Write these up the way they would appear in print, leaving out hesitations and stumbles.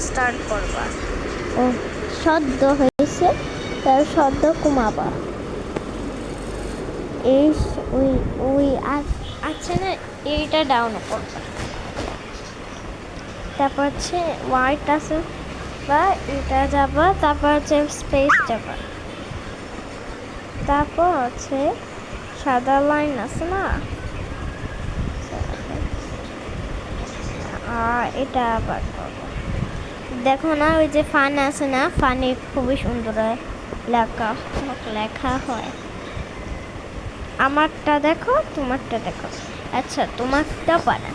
Start করবা। ও শব্দ হয়েছে, তার শব্দ কমাবা। এই ওই ওই আচ্ছা না, এইটা ডাউন করবা। তারপর হচ্ছে হোয়াইট আছে বা এটা যাবা, তারপর হচ্ছে স্পেস যাবা, তারপর হচ্ছে সাদা লাইন আছে না, আর এটা আবার করবো। দেখো না ওই যে ফান আছে না, ফানে খুবই সুন্দর লেখা লেখা হয়। আমারটা দেখো, তোমারটা দেখো। আচ্ছা, তোমারটা পারা।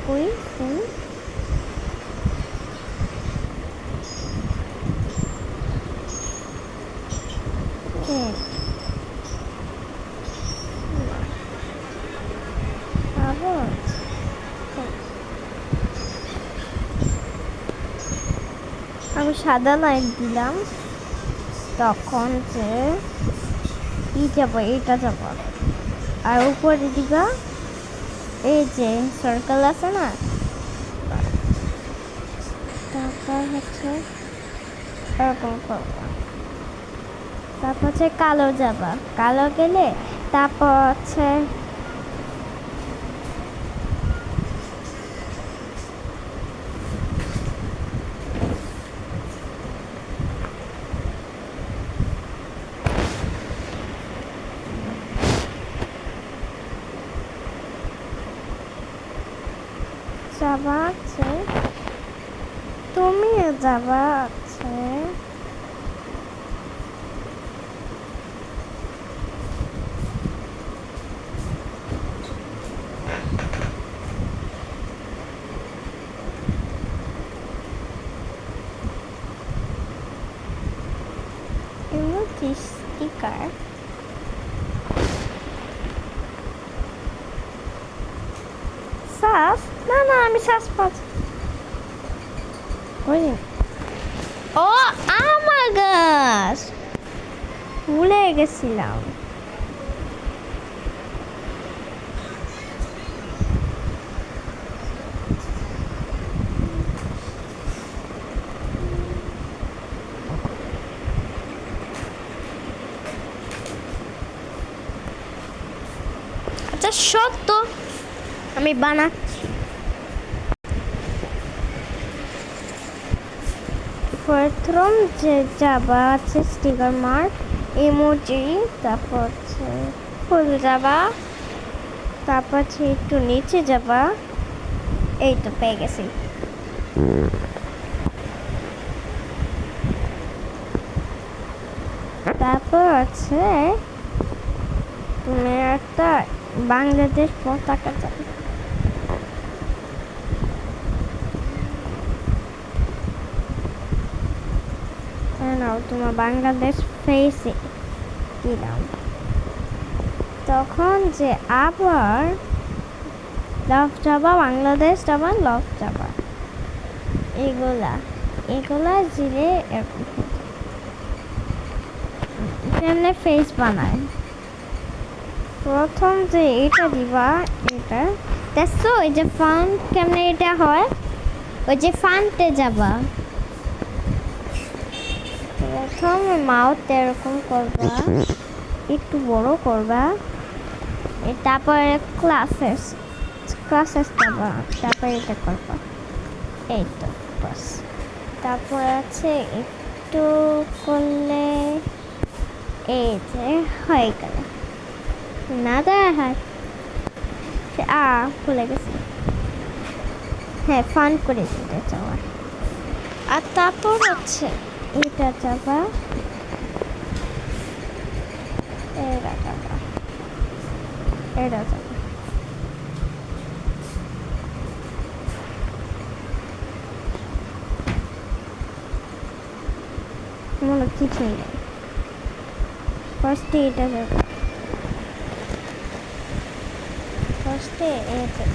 কই কোন আমি সাদা লাইট দিলাম, তখন যে ই যাব, এটা যাব। আর উপরে দিবা এই যে সার্কেল আছে না, তারপর হচ্ছে এরকম করবা। তারপর হচ্ছে কালো যাবা, কালো গেলে তারপর হচ্ছে যাবা আছে, তুমি যাবা আছে ইমোজি স্টিকার। সাস না না, আমি সাস পাচ্ছি। ও আমার গাছ, ভুলে গেছিলাম। আচ্ছা সত্য, আমি বানাচ্ছি। প্রথম যে যাবা আছে স্টিকার মার্ক, ইমোজি, তারপর হচ্ছে ফুল যাবা, তারপর হচ্ছে একটু নিচে যাবা। এই তো পেয়ে গেছি। তারপর হচ্ছে তুমি একটা বাংলাদেশ পতাকা যাবে। নাও তোমার বাংলাদেশ ফেসে দিলাম। তখন যে আবার লাভ যাবা, বাংলাদেশ যাবা, লাভ যাবা, এগুলা এগুলা জিরে এরকম কেমনে ফেস বানায়। প্রথম যে এটা দিবা, এটা দেখছো ওই যে ফান কেমনে এটা হয়, ওই যে ফানতে যাবা, প্রথম মাউথ এরকম করবা, একটু বড় করবা, তারপরে ক্লাসেস যাবা, তারপরে এটা করবা। এই তো বাস। তারপর আছে একটু করলে এই যে হয়ে গেল। না দেখা ভুলে গেছি। হ্যাঁ, ফান করে দিতে চাওয়া। আর তারপর হচ্ছে এটা যাবা, এটা যাবা, এটা যাবা। মনে কিছুই নেই। ফার্স্টে এটা যাবে, আসতে এতে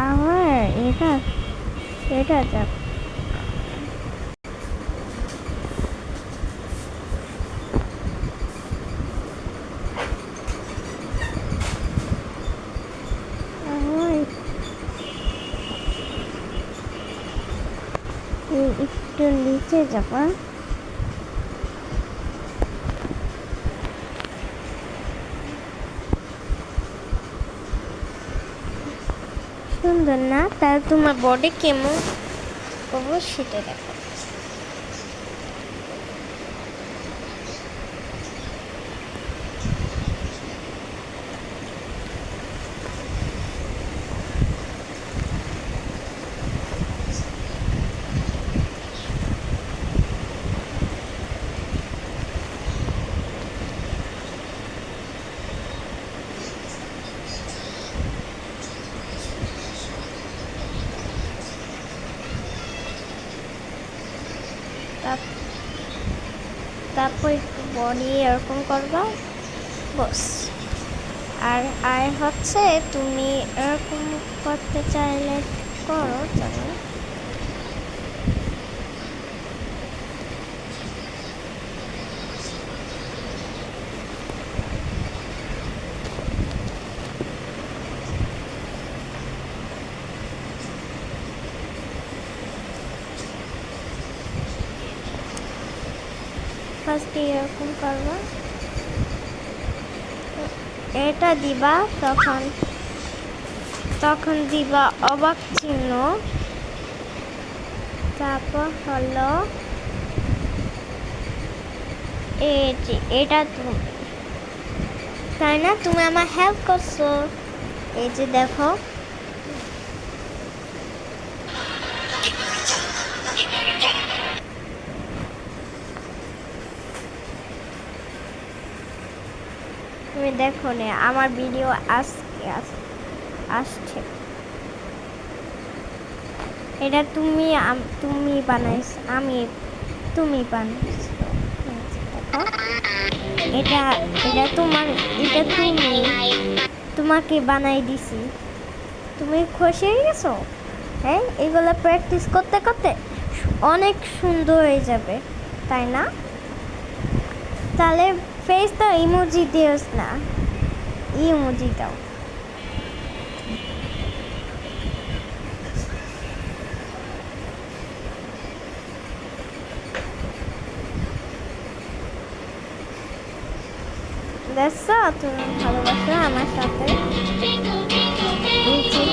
আমার এটা যাক একটু নিচে যাবা সুন্দর না তাহলে তোমার বডি কেমন করবো সেটা দেখো তারপর একটু বডি এরকম করবা বস আর হচ্ছে তুমি এরকম করতে চাইলে করো চলো ফার্স্ট এরকম করবা এটা দিবা তখন দিবা অবাক চিহ্ন তারপর হলো এই যে এটা তুমি তাই না তুমি আমার হেল্প করছো এই যে দেখো তুমি দেখো নে আমার ভিডিও আসছে এটা তুমি বানাইছো তুমি বানাইছো দেখো এটা তোমাকে বানাই দিছি তুমি খুশি হয়ে গেছো হ্যাঁ এগুলো প্র্যাকটিস করতে করতে অনেক সুন্দর হয়ে যাবে তাই না তাহলে ফেস তো ইমোজি দিওস না ইমোজি দাও দেখছো তুমি ভালোবাসো আমার সাথে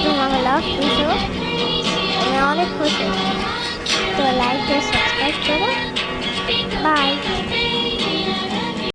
তোমাকে লাভ দিছো আমি অনেক খুশি তো লাইক দিয়ে সাবস্ক্রাইব করো বাই